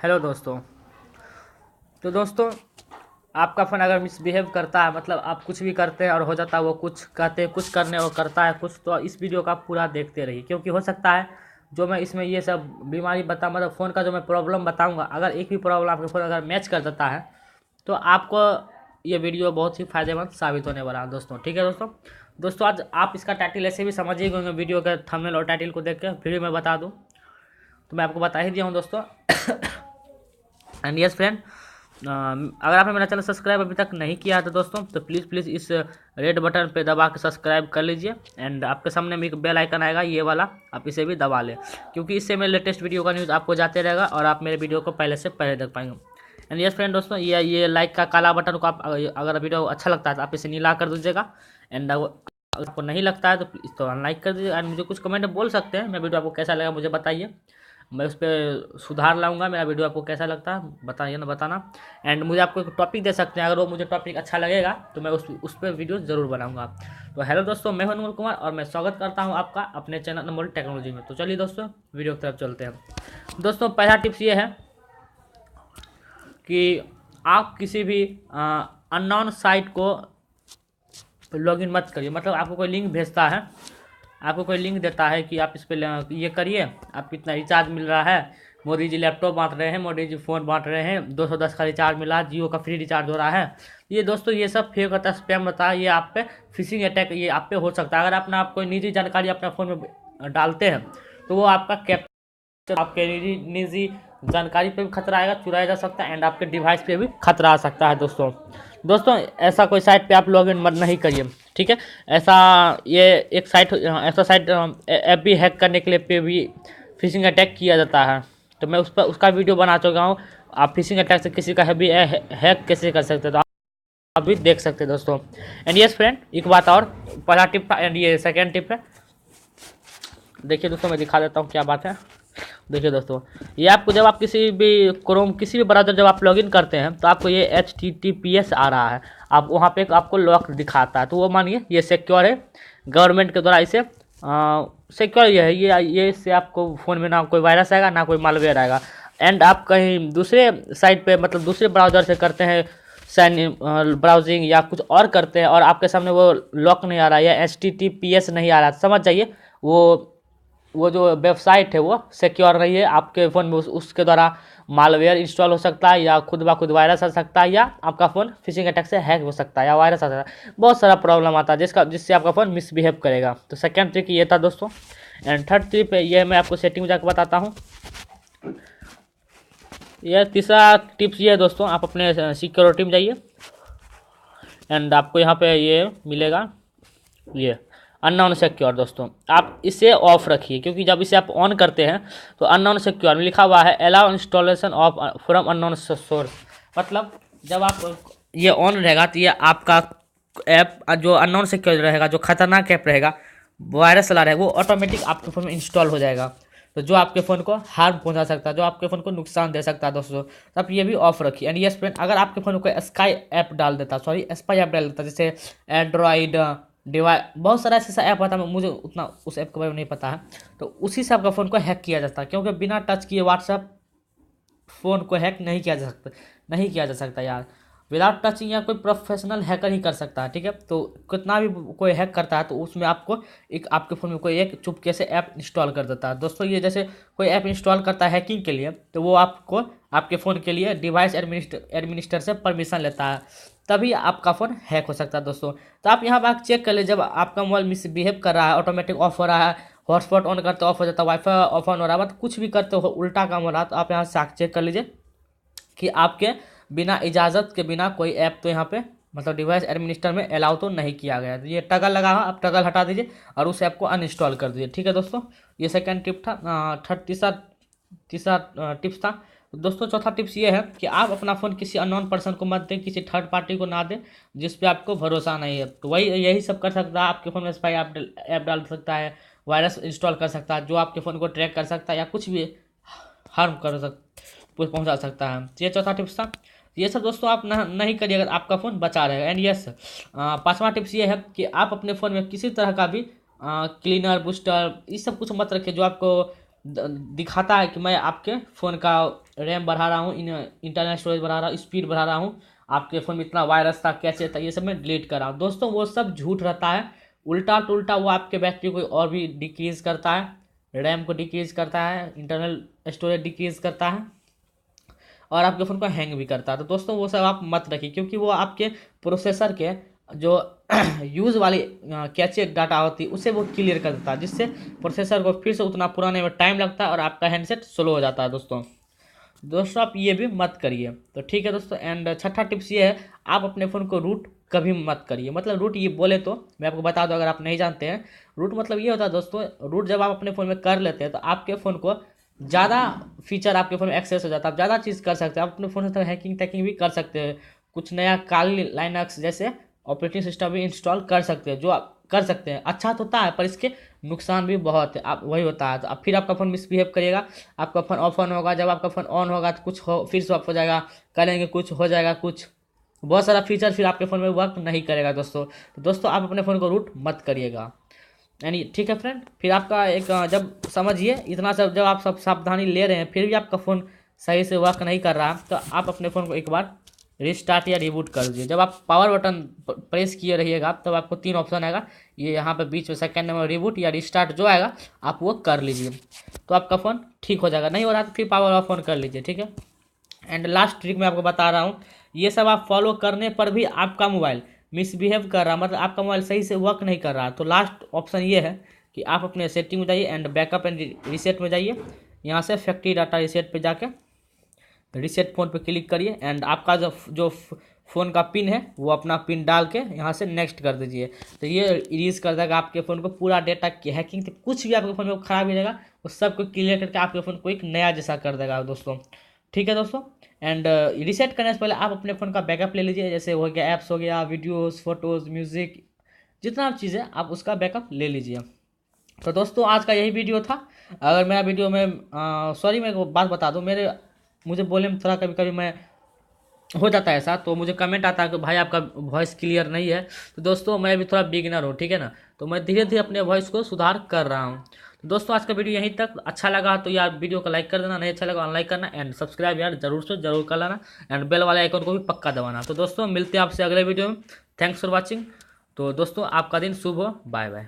Hello दोस्तों। तो दोस्तों, आपका फ़ोन अगर मिसबिहेव करता है, मतलब आप कुछ भी करते हैं और हो जाता है वो कुछ कहते कुछ करने और करता है कुछ, तो इस वीडियो का पूरा देखते रहिए, क्योंकि हो सकता है जो मैं इसमें ये सब बीमारी मतलब फ़ोन का जो मैं प्रॉब्लम बताऊंगा, अगर एक भी प्रॉब्लम आपके फ़ोन अगर मैच कर देता है तो आपको ये वीडियो बहुत ही फ़ायदेमंद साबित होने वाला है दोस्तों। ठीक है दोस्तों। दोस्तों, आज आप इसका टाइटल ऐसे भी समझ ही गए वीडियो के थंबनेल और टाइटल को देख के, फिर मैं बता दूँ तो मैं आपको बता ही दिया हूँ दोस्तों। एंड यस फ्रेंड, अगर आपने मेरा चैनल सब्सक्राइब अभी तक नहीं किया है तो दोस्तों तो प्लीज़ इस रेड बटन पे दबा के सब्सक्राइब कर लीजिए। एंड आपके सामने में एक बेल आइकन आएगा, ये वाला, आप इसे भी दबा लें, क्योंकि इससे मेरे लेटेस्ट वीडियो का न्यूज़ आपको जाते रहेगा और आप मेरे वीडियो को पहले से पहले देख पाएंगे। एंड यस फ्रेंड दोस्तों, ये लाइक का काला बटन को आप अगर वीडियो अच्छा लगता है तो आप इसे नीला कर दीजिएगा। एंड अगर आपको नहीं लगता है तो अनलाइक कर दीजिए। एंड मुझे कुछ कमेंट बोल सकते हैं, मैं वीडियो आपको कैसा लगा मुझे बताइए, मैं उस पर सुधार लाऊंगा। मेरा वीडियो आपको कैसा लगता है बताइए ना, बताना। एंड मुझे आपको एक टॉपिक दे सकते हैं, अगर वो मुझे टॉपिक अच्छा लगेगा तो मैं उस पर वीडियो ज़रूर बनाऊंगा। तो हेलो दोस्तों, मैं हूं अनमोल कुमार और मैं स्वागत करता हूं आपका अपने चैनल अनमोल टेक्नोलॉजी में। तो चलिए दोस्तों, वीडियो की तरफ चलते हैं। दोस्तों, पहला टिप्स ये है कि आप किसी भी अननोन साइट को लॉगिन मत करिए। मतलब आपको कोई लिंक भेजता है, आपको कोई लिंक देता है कि आप इस पर ये करिए, आपको इतना रिचार्ज मिल रहा है, मोदी जी लैपटॉप बांट रहे हैं, मोदी जी फ़ोन बांट रहे हैं, 210 का रिचार्ज मिला, जियो का फ्री रिचार्ज हो रहा है। ये दोस्तों ये सब फेक होता है, स्पैम होता है, ये आप पे फिशिंग अटैक ये आप पे हो सकता है। अगर आप कोई निजी जानकारी अपना फ़ोन में डालते हैं तो वो आपका कैप्चर, आपके निजी जानकारी पे भी खतरा आएगा, चुराया जा सकता है, एंड आपके डिवाइस पे भी खतरा आ सकता है दोस्तों। ऐसा कोई साइट पे आप लॉगिन मत नहीं करिए, ठीक है। ये एक साइट, ऐसा साइट ऐप भी हैक करने के लिए पे भी फिशिंग अटैक किया जाता है, तो मैं उसका वीडियो बना चुका हूँ। आप फिशिंग अटैक से किसी का भी हैक कैसे कर सकते हैं तो आप भी देख सकते हैं दोस्तों। एंड यस फ्रेंड, एक बात और, पहला टिप था एंड ये सेकेंड टिप है। देखिए दोस्तों, मैं दिखा देता हूँ क्या बात है। देखिए दोस्तों, ये आपको जब आप किसी भी क्रोम किसी भी ब्राउज़र जब आप लॉगिन करते हैं तो आपको ये HTTPS आ रहा है, आप वहाँ पे आपको लॉक दिखाता है, तो वो मानिए ये सिक्योर है, गवर्नमेंट के द्वारा इसे सिक्योर ये है, ये इससे आपको फ़ोन में ना कोई वायरस आएगा ना कोई मालवेयर आएगा। एंड आप कहीं दूसरे साइट पे, मतलब दूसरे ब्राउज़र से करते हैं साइन ब्राउजिंग या कुछ और करते हैं और आपके सामने वो लॉक नहीं आ रहा है या HTTPS नहीं आ रहा, समझ जाइए वो जो वेबसाइट है वो सिक्योर नहीं है। आपके फ़ोन में उसके द्वारा मालवेयर इंस्टॉल हो सकता है, या खुद ब खुद वायरस आ सकता है, या आपका फ़ोन फिशिंग अटैक से हैक हो सकता है, या वायरस आ सकता है, बहुत सारा प्रॉब्लम आता है जिससे आपका फ़ोन मिसबिहेव करेगा। तो सेकेंड ट्रिक ये था दोस्तों। एंड थर्ड ट्रिक ये मैं आपको सेटिंग में जाकर बताता हूँ। यह तीसरा टिप्स ये है दोस्तों, आप अपने सिक्योरिटी में जाइए एंड आपको यहाँ पे ये मिलेगा, ये अननोन सिक्योर। दोस्तों, आप इसे ऑफ रखिए, क्योंकि जब इसे आप ऑन करते हैं तो अननोन सिक्योर में लिखा हुआ है allow installation of from unknown source. मतलब जब आप ये ऑन रहेगा तो ये आपका ऐप जो अननोन सिक्योर रहेगा, जो खतरनाक ऐप रहेगा, वायरस वाला रहेगा, वो ऑटोमेटिक आपके फ़ोन में इंस्टॉल हो जाएगा, तो जो आपके फ़ोन को हार्म पहुंचा सकता है, जो आपके फ़ोन को नुकसान दे सकता है दोस्तों। तो आप ये भी ऑफ रखिए। एंड यस फ्रेंड, अगर आपके फ़ोन में कोई स्पाई ऐप डाल देता, जैसे एंड्रॉइड बहुत सारा ऐसा ऐप आता है, मुझे उतना उस ऐप के बारे में नहीं पता है, तो उसी से आपका फ़ोन को हैक किया जाता है, क्योंकि बिना टच किए व्हाट्सएप फ़ोन को हैक नहीं किया जा सकता यार, विदाउट टचिंग, या कोई प्रोफेशनल हैकर ही कर सकता है, ठीक है। तो कितना भी कोई हैक करता है तो उसमें आपको आपके फ़ोन में कोई एक चुपके से ऐप इंस्टॉल कर देता है दोस्तों। ये जैसे कोई ऐप इंस्टॉल करता है हैकिंग के लिए, तो वो आपको आपके फ़ोन के लिए डिवाइस एडमिनिस्टर से परमिशन लेता है, तभी आपका फ़ोन हैक हो सकता है दोस्तों। तो आप यहाँ पर चेक कर लीजिए, जब आपका मोबाइल मिसबिहेव कर रहा है, ऑटोमेटिक ऑफ हो रहा है, हॉटस्पॉट ऑन करते ऑफ हो जाता है, वाईफाई ऑफ ऑन हो रहा है, मतलब कुछ भी करते हो उल्टा काम हो रहा है, तो आप यहाँ से चेक कर लीजिए कि आपके बिना इजाज़त के बिना कोई ऐप तो यहाँ पे, मतलब डिवाइस एडमिनिस्टर में अलाउ तो नहीं किया गया है। तो ये टगल लगा हुआ, आप टगल हटा दीजिए और उस ऐप को अनइंस्टॉल कर दीजिए, ठीक है दोस्तों। ये सेकंड टिप था। तीसरा टिप्स था दोस्तों। चौथा टिप्स ये है कि आप अपना फ़ोन किसी अननोन पर्सन को मत दें, किसी थर्ड पार्टी को ना दें जिस पे आपको भरोसा नहीं है। तो यही सब कर सकता है, आपके फ़ोन में स्पाई ऐप डाल सकता है, वायरस इंस्टॉल कर सकता है जो आपके फ़ोन को ट्रैक कर सकता है, या कुछ भी हार्म पहुंचा सकता है। ये चौथा टिप्स था। ये सब दोस्तों आप नहीं करिए अगर आपका फ़ोन बचा रहेगा। एंड यस, पांचवा टिप्स ये है कि आप अपने फ़ोन में किसी तरह का भी क्लीनर, बूस्टर, ये सब कुछ मत रखिए जो आपको दिखाता है कि मैं आपके फ़ोन का रैम बढ़ा रहा हूँ, इंटरनल स्टोरेज बढ़ा रहा हूँ, स्पीड बढ़ा रहा हूँ, आपके फ़ोन में इतना वायरस था, कैसे था, ये सब मैं डिलीट कर रहा हूँ। दोस्तों वो सब झूठ रहता है, उल्टा टुल्टा वो आपके बैटरी को और भी डिक्रीज़ करता है, रैम को डिक्रीज़ करता है, इंटरनल स्टोरेज डिक्रीज़ करता है, और आपके फ़ोन को हैंग भी करता है। तो दोस्तों वो सब आप मत रखिए, क्योंकि वो आपके प्रोसेसर के जो यूज़ वाली कैचे डाटा होती है उसे वो क्लियर कर देता है, जिससे प्रोसेसर को फिर से उतना पुराने में टाइम लगता है और आपका हैंडसेट स्लो हो जाता है। दोस्तों आप ये भी मत करिए। तो ठीक है दोस्तों। एंड छठा टिप्स ये है, आप अपने फ़ोन को रूट कभी मत करिए। मतलब रूट ये बोले तो मैं आपको बता दूं, अगर आप नहीं जानते हैं, रूट मतलब ये होता है दोस्तों, रूट जब आप अपने फ़ोन में कर लेते हैं तो आपके फ़ोन को ज़्यादा फीचर आपके फ़ोन में एक्सेस हो जाता है, आप ज़्यादा चीज़ कर सकते हैं, आप अपने फ़ोन से हैकिंग टैकिंग भी कर सकते हैं, कुछ नया काली लाइनक्स जैसे ऑपरेटिंग सिस्टम भी इंस्टॉल कर सकते हैं, जो आप कर सकते हैं। अच्छा तो होता है पर इसके नुकसान भी बहुत है, आप वही होता है। तो अब फिर आपका फ़ोन मिसबिहेव करिएगा, आपका फ़ोन ऑफ ऑन होगा, जब आपका फ़ोन ऑन होगा तो कुछ हो फिर से ऑफ हो जाएगा, करेंगे कुछ हो जाएगा, कुछ बहुत सारा फीचर फिर आपके फ़ोन में वर्क नहीं करेगा दोस्तों। तो दोस्तों आप अपने फ़ोन को रूट मत करिएगा। यानी ठीक है फ्रेंड। फिर आपका एक जब समझिए इतना सब, जब आप सब सावधानी ले रहे हैं फिर भी आपका फ़ोन सही से वर्क नहीं कर रहा, तो आप अपने फ़ोन को एक बार रिस्टार्ट या रिबूट कर दीजिए। जब आप पावर बटन प्रेस किए रहिएगा तब आपको 3 ऑप्शन आएगा, ये यहाँ पे बीच में सेकंड नंबर रिबूट या रिस्टार्ट जो आएगा आप वो कर लीजिए, तो आपका फ़ोन ठीक हो जाएगा। नहीं हो रहा तो फिर पावर ऑफ ऑन कर लीजिए, ठीक है। एंड लास्ट ट्रिक मैं आपको बता रहा हूँ, ये सब आप फॉलो करने पर भी आपका मोबाइल मिसबिहेव कर रहा, मतलब आपका मोबाइल सही से वर्क नहीं कर रहा, तो लास्ट ऑप्शन ये है कि आप अपने सेटिंग में जाइए एंड बैकअप एंड रीसेट में जाइए, यहाँ से फैक्ट्री डाटा रीसेट पे जाके रीसेट फ़ोन पे क्लिक करिए एंड आपका जो फ़ोन का पिन है वो अपना पिन डाल के यहाँ से नेक्स्ट कर दीजिए। तो ये इरेज कर देगा आपके फ़ोन को पूरा डेटा की हैकिंग, तो कुछ भी आपके फ़ोन में खराब हो जाएगा वो सबको क्लियर करके आपके फ़ोन को एक नया जैसा कर देगा दोस्तों। ठीक है दोस्तों। एंड रीसेट करने से पहले आप अपने फ़ोन का बैकअप ले लीजिए, जैसे हो गया ऐप्स हो गया, वीडियोज़, फोटोज़, म्यूज़िक, जितना चीज़ है आप उसका बैकअप ले लीजिए। तो दोस्तों आज का यही वीडियो था। अगर मेरा वीडियो में सॉरी मैं एक बात बता दूं, मुझे बोलने में थोड़ा कभी कभी मैं हो जाता है ऐसा, तो मुझे कमेंट आता है कि भाई आपका वॉइस क्लियर नहीं है। तो दोस्तों मैं भी थोड़ा बिगिनर हूँ, ठीक है ना, तो मैं धीरे धीरे अपने वॉइस को सुधार कर रहा हूँ। तो दोस्तों आज का वीडियो यहीं तक। अच्छा लगा तो यार वीडियो को लाइक कर देना, नहीं अच्छा लगा अनलाइक करना, एंड सब्सक्राइब यार जरूर से जरूर कर लेना, एंड बेल वाले आइकन को भी पक्का दबाना। तो दोस्तों मिलते हैं आपसे अगले वीडियो में। Thanks for watching. तो दोस्तों आपका दिन शुभ हो। Bye bye.